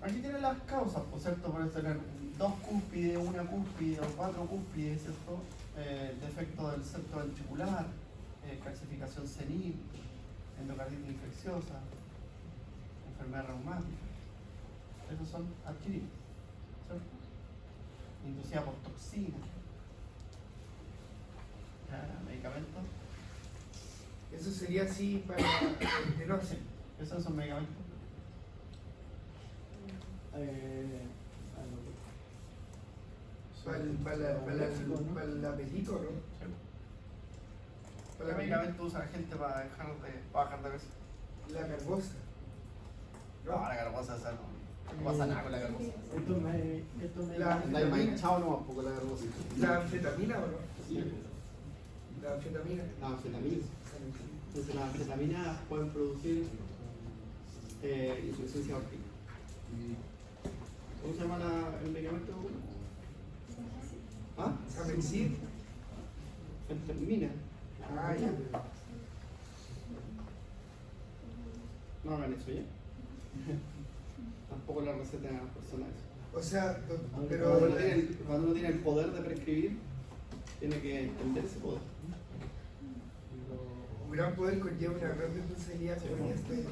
aquí tienen las causas, por cierto, puedes tener 2 cúspides, 1 cúspide o 4 cúspides, ¿cierto? Defecto del septo ventricular, calcificación senil, endocarditis infecciosa, enfermedad reumática. Esos son adquiridos, ¿cierto? Inducida por toxinas, medicamentos. Eso sería así para enterosis. Esos son medicamentos. Para el apetito, ¿no? ¿Qué medicamento usa la gente para bajar de peso? La carbosa. No, la carbosa esa no pasa nada con la carbosa. La más hinchado nomás poco la carbosa. ¿La anfetamina o no? Sí. La anfetamina. La anfetamina. Entonces las anfetaminas pueden producir insuficiencia aórtica. ¿Cómo se llama el medicamento? ¿Ah? Samexid. Fentermina. Ah, ya. No hagan eso ya. Tampoco la receta a las personas. O sea, Cuando pero uno tiene el poder de prescribir, tiene que entender ese poder. un gran poder conlleva una gran responsabilidad como en este.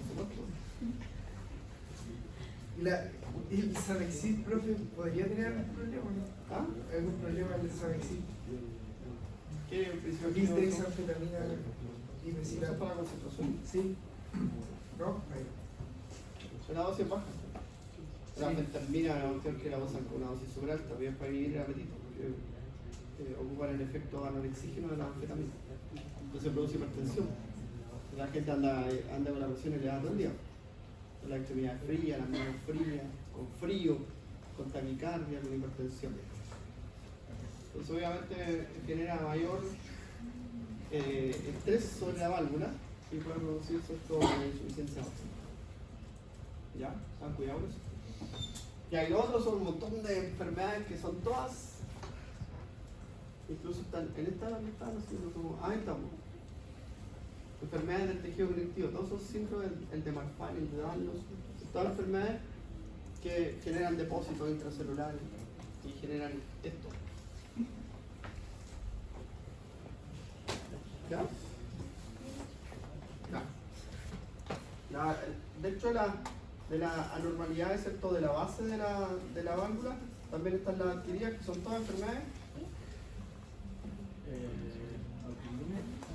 ¿El Samexid, profe, podría tener algún problema, no? ¿Ah? ¿Algún problema el Samexid? ¿Qué principio ¿Viste activo esa son? anfetamina y Eso es para la concentración. Sí. ¿No? Ahí. La dosis es baja. La Sí. fentermina es una cuestión que la usan con una dosis super alta, bien para vivir el apetito, porque ocupan el efecto anorexígeno de la anfetamina. Entonces produce hipertensión. La gente anda con la presión elevada todo el día. La extremidad fría, las manos frías, con frío, con taquicardia, con hipertensión. Entonces obviamente genera mayor estrés sobre la válvula y puede producirse esto de insuficiencia aórtica. ¿Ya? ¿Están cuidado con eso? Y hay otros, son un montón de enfermedades que son todas, incluso están en esta están haciendo como, ahí estamos. Enfermedades del tejido conectivo, todos esos síndromes, el de Marfan, el de Danlos, todas enfermedades que generan depósitos intracelulares y generan esto. ¿Ya? Ya. De hecho, de la anormalidad, excepto de la base de la válvula, también están las adquiridas, que son todas enfermedades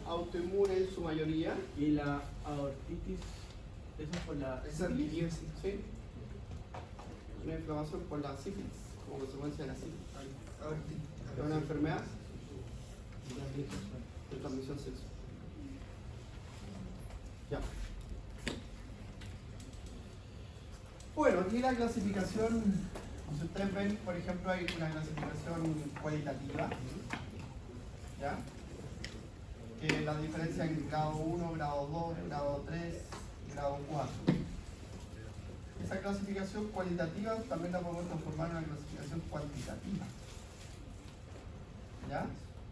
autoinmunes en su mayoría. Y la aortitis, eso es por la Esa adquirió, sí. ¿Sí? Una inflamación por la sífilis, como consecuencia de la sífilis. Es una enfermedad de transmisión sexual. Ya. Bueno, aquí la clasificación, si ustedes ven, por ejemplo, hay una clasificación cualitativa, ¿ya? Que la diferencia en grado 1, grado 2, grado 3, grado 4. Esa clasificación cualitativa también la podemos transformar en una clasificación cuantitativa. ¿Ya?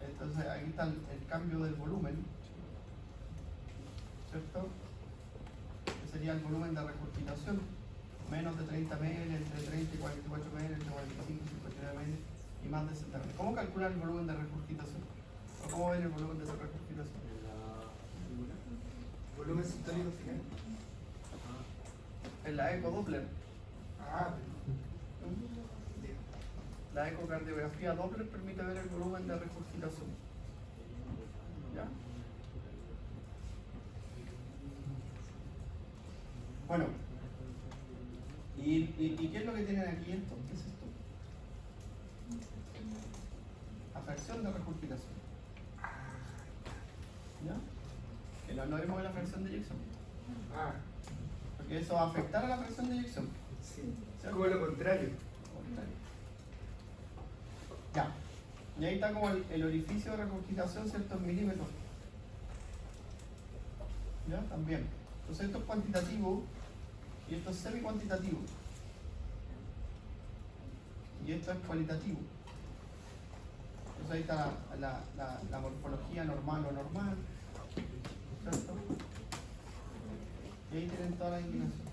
Entonces aquí está el cambio del volumen, ¿cierto? Que sería el volumen de regurgitación. Menos de 30 ml, entre 30 y 44 ml, entre 45 y 59 ml y más de 60 ml. ¿Cómo calcular el volumen de regurgitación? ¿O cómo ven el volumen de regurgitación? Volumen sistólico final. En la ecodoppler. Ah, La ecocardiografía Doppler permite ver el volumen de regurgitación. ¿Ya? Bueno. ¿Y qué es lo que tienen aquí esto? ¿Qué es esto? La fracción de regurgitación. ¿Ya? Que no es lo mismo que la fracción de eyección. ah, Porque eso va a afectar a la fracción de eyección. sí. ¿Cierto? Como lo contrario. Ya. Y ahí está como el orificio de regurgitación, ¿cierto? En milímetros. ¿Ya? También. Entonces esto es cuantitativo y esto es semi-cuantitativo. Y esto es cualitativo. Entonces ahí está la morfología normal o normal, ¿cierto? Y ahí tienen toda la indicación.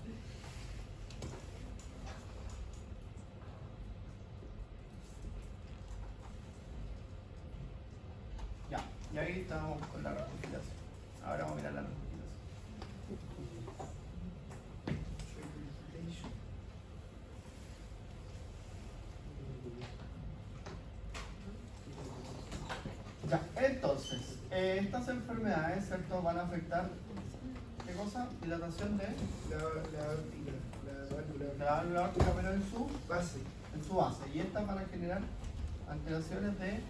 Ya, y ahí estamos con la regurgitación. Ahora vamos a mirar la regurgitación. Ya, entonces, estas enfermedades, ¿cierto? Van a afectar, ¿qué cosa? Dilatación de La óptica, la válvula. la válvula aórtica, pero en Base. su base. Y estas van a generar alteraciones de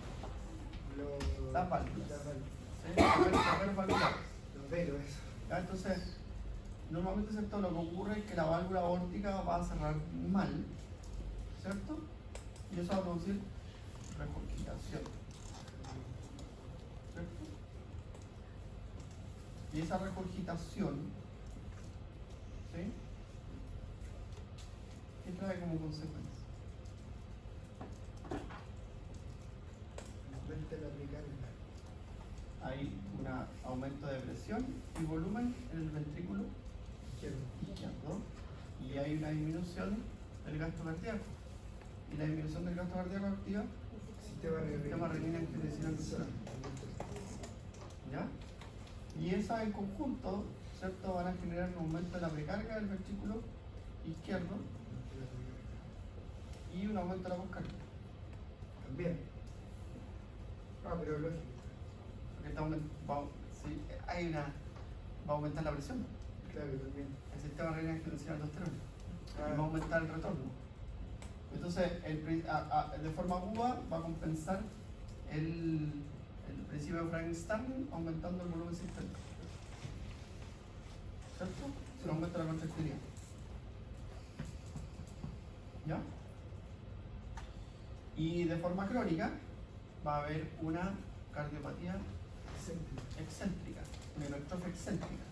las válvulas. Las válvulas. ¿sí? Los velos valvulares. Los velos, eso. ¿Ya? Entonces, normalmente, ¿cierto? Lo que ocurre es que la válvula aórtica va a cerrar mal, ¿cierto? Y eso va a producir regurgitación. ¿Cierto? Y esa regurgitación, ¿sí? ¿Qué trae como consecuencia? Aumenta la precarga. Hay un aumento de presión y volumen en el ventrículo izquierdo y hay una disminución del gasto cardíaco. Y la disminución del gasto cardíaco activa sistema renina-angiotensina arterial. ¿Ya? Y esas en conjunto, ¿cierto? Van a generar un aumento de la precarga del ventrículo izquierdo y un aumento de la poscarga. También. Ah, pero lógico. Porque sí, va a aumentar la presión. Claro, también. El sistema renina-angiotensina aldosterona. Ah. Y va a aumentar el retorno. Entonces, de forma aguda va a compensar el principio de Frankenstein aumentando el volumen sistémico. ¿Cierto? Se aumenta la contractilidad. ¿Ya? Y de forma crónica va a haber una cardiopatía excéntrica, una hipertrofia excéntrica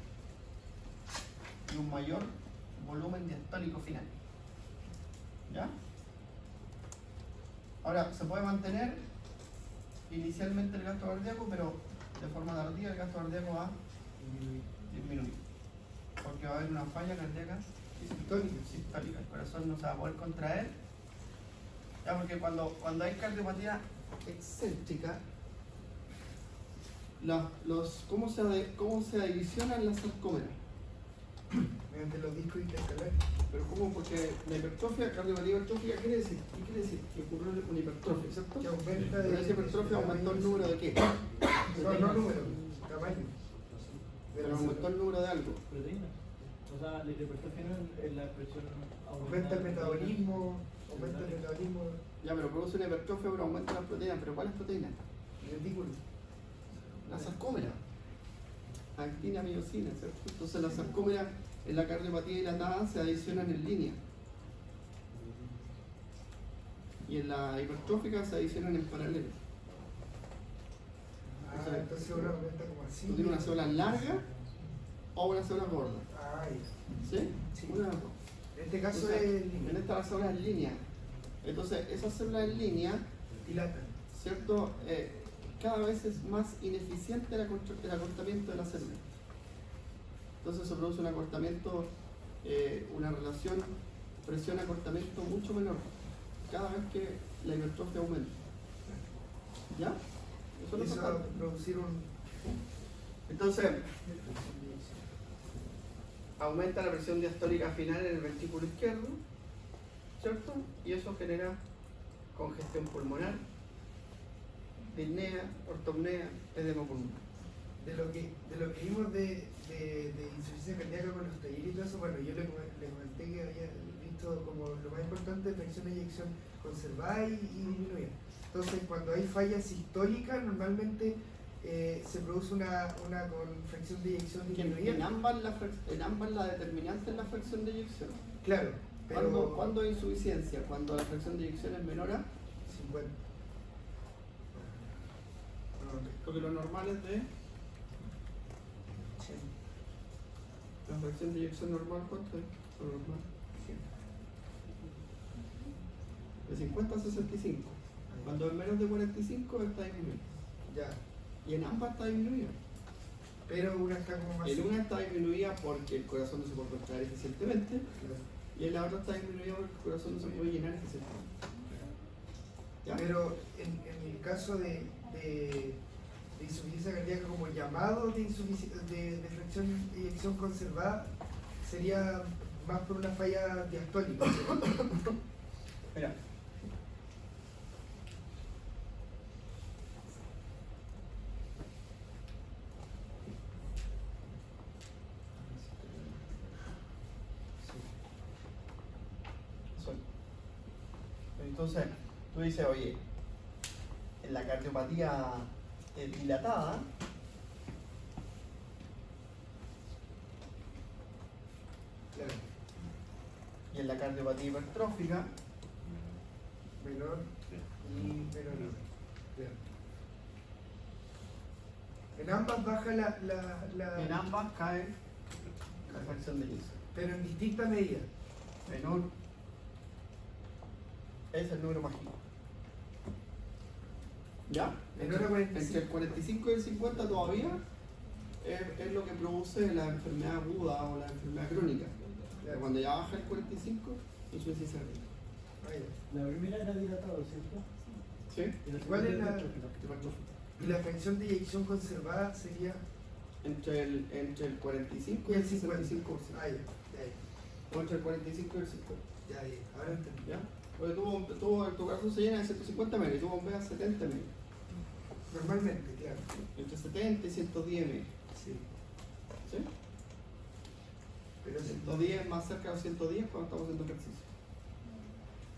y un mayor volumen diastólico final. ¿Ya? Ahora, se puede mantener inicialmente el gasto cardíaco, pero de forma tardía el gasto cardíaco va a disminuir. Porque va a haber una falla cardíaca sistólica. El corazón no se va a poder contraer. Ya, porque cuando hay cardiopatía excéntrica, ¿cómo se adicionan las sarcómeras? Mediante los discos intercalares. Pero ¿cómo? Porque la hipertrofia, cardiopatía hipertrófica, ¿qué quiere decir? ¿Qué quiere decir? Que ocurrió una hipertrofia, ¿cierto? Que aumenta Pero esa hipertrofia aumentó el número de qué? No número, tamaño. Pero aumentó el número de algo. Proteínas. O sea, la hipertrofia no es la expresión Aumenta el metabolismo, Ya, pero produce una hipertrofia, pero aumenta las proteínas. ¿Pero cuáles proteínas? el retículo. La sarcómera. Actina, miosina, ¿cierto? Entonces las sarcómeras en la cardiopatía dilatada se adicionan en línea. Y en la hipertrófica se adicionan en paralelo. Entonces uno aumenta como así. Tú tienes una célula larga o una célula gorda. ¿Sí? Sí. Una de las dos. En este caso Entonces, es en esta la célula en línea. Entonces, esas células en línea, dilatan. ¿cierto? Cada vez es más ineficiente el acortamiento de la célula. Entonces se produce un acortamiento, una relación presión-acortamiento mucho menor cada vez que la hipertrofia aumenta. ¿Ya? Eso es lo Eso va a importante. producir un. Entonces, aumenta la presión diastólica final en el ventrículo izquierdo, ¿cierto? Y eso genera congestión pulmonar, disnea, ortopnea, edema pulmonar. De lo que vimos de insuficiencia cardíaca con los talleres y todo eso, bueno, yo le comenté que había visto como lo más importante fracción de eyección conservada y disminuida. Entonces, cuando hay falla sistólica, normalmente se produce una con fracción de eyección disminuida. En ambas la determinante es la fracción de eyección. Claro, pero. ¿Cuándo hay insuficiencia? Cuando la fracción de eyección es menor a 50. porque lo normal es de la fracción de eyección normal, ¿cuánto es? Lo normal. 100. De 50 a 65. Cuando es menos de 45 está disminuido. Ya. Y en ambas está disminuido. Pero una está como más. En una está disminuida porque el corazón no se puede contraer eficientemente. Claro. Y en la otra está disminuida porque el corazón no se puede llenar eficientemente. ¿Ya? Pero en el caso de insuficiencia cardíaca como llamado de fracción de eyección conservada, sería más por una falla diastólica. Mira. Entonces, tú dices, oye, en la cardiopatía dilatada, Claro. y en la cardiopatía hipertrófica, Menor y menor. Claro. En ambas baja la. en ambas cae la fracción de eyección. Pero en distinta medida. Menor es el número mágico. ¿Ya? Menor a 45. Entre el 45 y el 50 todavía es lo que produce la enfermedad aguda o la enfermedad crónica. Pero cuando ya baja el 45, eso es inservible. La primera era dilatado, ¿cierto? ¿Sí? Y la ¿Cuál es segunda la- Hipertrófica. Y la fracción de eyección conservada sería. Entre el 45 y el 65%. Ah, ya. O entre el 45 y el 50. Ya, ahora entendí. ¿Ya? Porque tu corazón se llena de 150 ml y tú bombeas 70 ml. Normalmente, claro. Entre 70 y 110 ml. Sí. ¿Sí? Pero sí, 110 más cerca de los 110 cuando estamos haciendo ejercicio.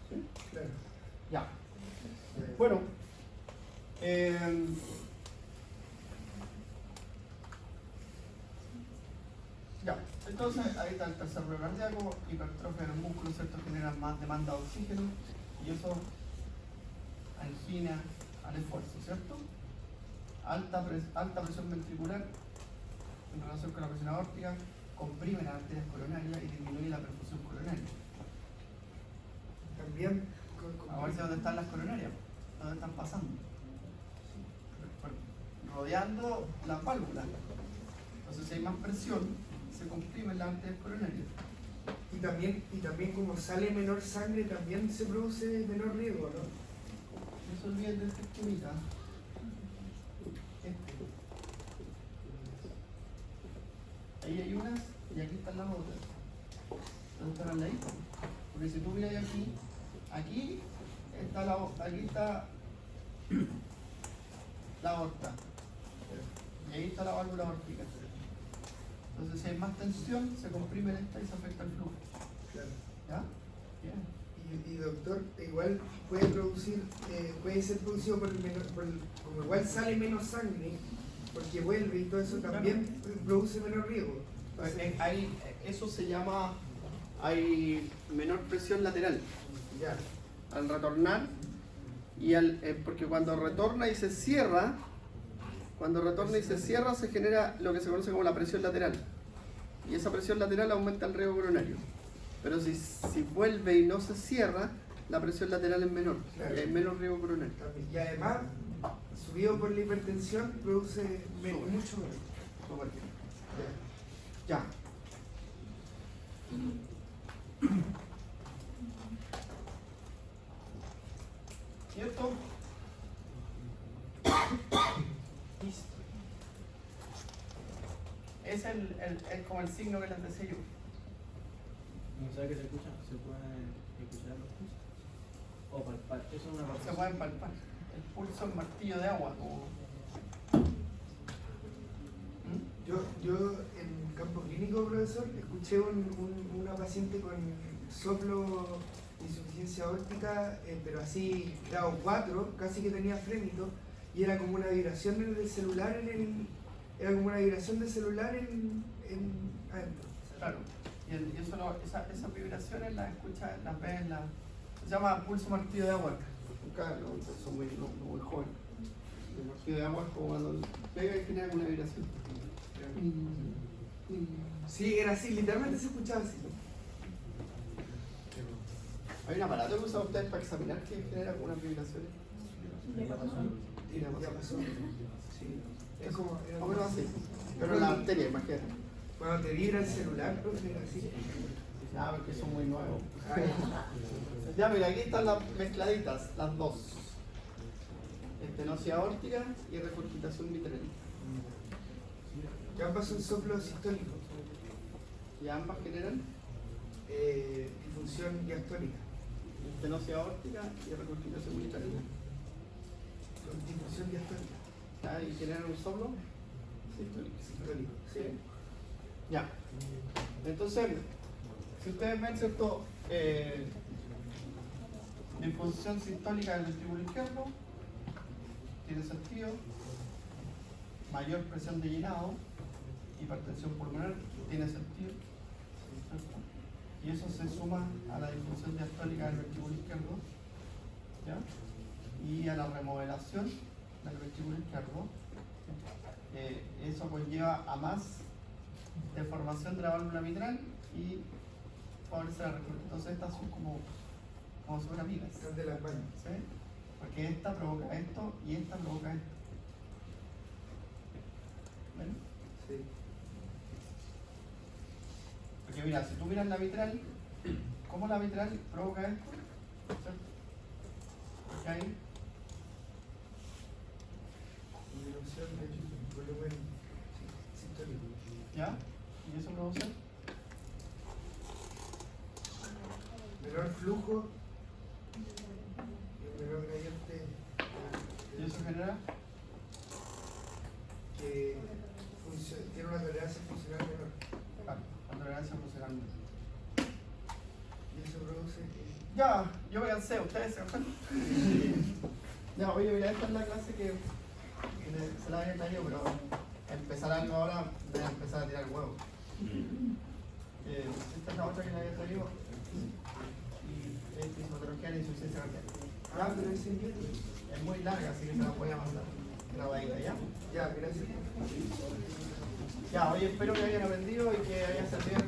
¿Sí? claro. Ya. Ya. Bueno. Ya. Entonces ahí está el tercer bloque cardíaco, hipertrofia de los músculos, ¿cierto? Generan más demanda de oxígeno y eso angina al esfuerzo, ¿cierto? Alta presión ventricular en relación con la presión aórtica comprime las arterias coronarias y disminuye la perfusión coronaria. También A ver si dónde están las coronarias, dónde están pasando. Rodeando las válvulas. Entonces, si hay más presión, se comprimen las arterias coronarias. y también como sale menor sangre, también se produce menor riesgo, ¿no? No se olviden de esta esquemita. Ahí hay unas y aquí están las otras. ¿Dónde están al ladito? Porque si tú miras aquí está aquí está la aorta. Y ahí está la válvula aórtica. Entonces, si hay más tensión, se comprime esta y se afecta el flujo. Claro. ¿Ya? Bien. Y doctor, igual puede ser producido como igual sale menos sangre, porque vuelve y todo eso también produce menor riesgo. Entonces, Eso se llama, hay menor presión lateral ya, al retornar y porque cuando retorna y se cierra, se genera lo que se conoce como la presión lateral. Y esa presión lateral aumenta el riesgo coronario. Pero si vuelve y no se cierra, la presión lateral es menor, claro, y hay menos riesgo coronario. también. Y además, subido por la hipertensión, produce Sube. mucho menos. Súper bien. Ya. Ya. ¿Y esto? Es como el signo que les decía yo. No sabe que se escucha, se pueden escuchar los pulsos. O palpar, eso es una Se palpación. pueden palpar. El pulso es martillo de agua. Como... ¿Mm? Yo en campo clínico, profesor, escuché una paciente con soplo de insuficiencia aórtica, pero así grado 4, casi que tenía frémito, y era como una vibración del celular adentro. Claro. Y esas vibraciones las escuchas, las ves en la... Se llama pulso martillo de agua. Nunca, son muy jóvenes. El martillo de agua es como cuando pega y genera una vibración. Sí, era así, literalmente se escuchaba así. Hay un aparato que usan ustedes para examinar que genera algunas vibraciones. Ya pasó. Sí. Es como. O menos así. Pero en la arteria, imagínate. Cuando te vibra el celular, profe, era así. Ya, porque son muy nuevos. Ya, mira, aquí están las mezcladitas, las dos. Estenosis aórtica y regurgitación mitral. Ya pasó un soplo sistólico. Y ambas generan Disfunción diastólica. estenosis aórtica y regurgitación mitral. Disfunción diastólica. Ya, y generan un soplo sistólico. Sistólico. Sí. Ya. Entonces, si ustedes ven, ¿cierto? Disfunción sistólica del ventrículo izquierdo, tiene sentido. Mayor presión de llenado, hipertensión pulmonar, tiene sentido. ¿Cierto? Y eso se suma a la disfunción diastólica del ventrículo izquierdo, ¿ya? Y a la remodelación del ventrículo izquierdo. Eso conlleva a más deformación de la válvula mitral y favorece la recurrencia. Entonces estas son como son amigas, Están de las manos. ¿sí? Porque esta provoca esto y esta provoca esto. ¿Ven? Sí. Porque mira, si tú miras la mitral, ¿cómo la mitral provoca esto? ¿Cierto? Porque hay Disminución del volumen sistólico. ¿ya? ¿Y eso produce? Menor flujo y un menor gradiente ¿Y eso genera? que tiene una tolerancia funcional menor. Claro, la tolerancia funcional. Y eso produce Ya, yo me cansé, ustedes se cansan. Ya, oye, mira, esta es la clase que se la había traído, pero empezar algo ahora, voy a empezar a tirar huevos. Esta es la otra que le había traído. Y es fisiopatología de insuficiencia cardíaca. Ah, pero es inquieto. Es muy larga, así que se la voy a mandar grabadita, ¿ya? Ya, gracias. Ya, oye, espero que hayan aprendido y que hayan servido.